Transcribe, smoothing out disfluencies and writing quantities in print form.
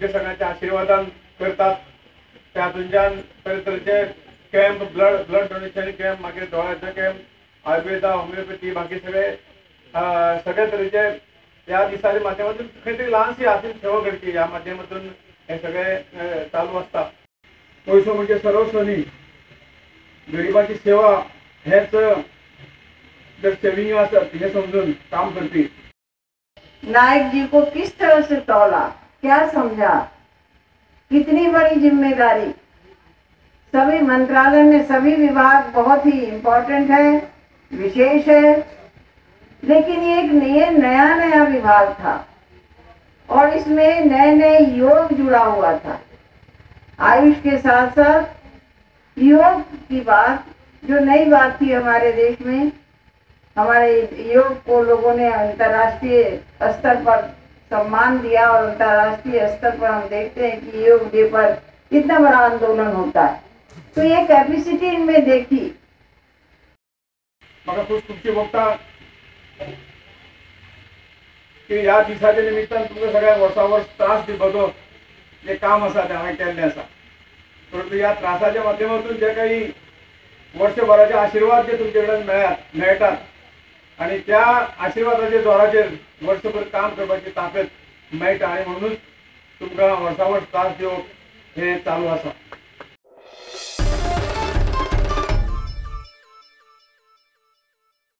तुमच्या सगळ्यांचे आशीर्वादान करतात। त्यातूनच्यान तरेतरेचे कॅम्प, ब्लड डोनेशन कॅम्प, मागीर दोळ्याचे कॅम्प, आयुर्वेदा, होमिओपॅथी, बाकी सगळे तरेचे या दिसाच्या माध्यमातून खंय तरी ल्हानशी हातीन सेवा करची ह्या माध्यमातून हे सगळे चालू असता। पयसो म्हणजे सर्वस्व न्ही, गरिबांची सेवा हेच जर सेविंग असत हे समजून काम करती। नायक जी को किस तरह से तौला, क्या समझा, कितनी बड़ी जिम्मेदारी। सभी मंत्रालय में सभी विभाग बहुत ही इम्पोर्टेंट है, विशेष है, लेकिन ये एक नया विभाग था और इसमें नए नए योग जुड़ा हुआ था। आयुष के साथ साथ योग की बात जो नई बात थी हमारे देश में, हमारे योग को लोगों ने अंतर्राष्ट्रीय स्तर पर सम्मान दिया और अंतर्राष्ट्रीय स्तर पर हम देखते हैं कि योग डे पर कितना बड़ा आंदोलन होता है। तो ये कैपेसिटी इनमें देखी। म्हाका खूब खुशी भोगता की ह्या दिसाच्या निमित्तान तुमकां सगळ्यांक वर्सा वर्स त्रास दिवपाचो जे काम आसा तें हांवें केल्लें आसा। परंतु ह्या त्रासाच्या माध्यमातून जे काही वर्षभराचे आशीर्वाद जे तुमचे कडल्यान मेळटात आणि त्या आशीर्वादाच्या जोराचेर वर्षभर काम करपाची ताकद मेळटा आणि म्हणूनच तुमकां वर्सा वर्स त्रास दिवप हे चालू आसा।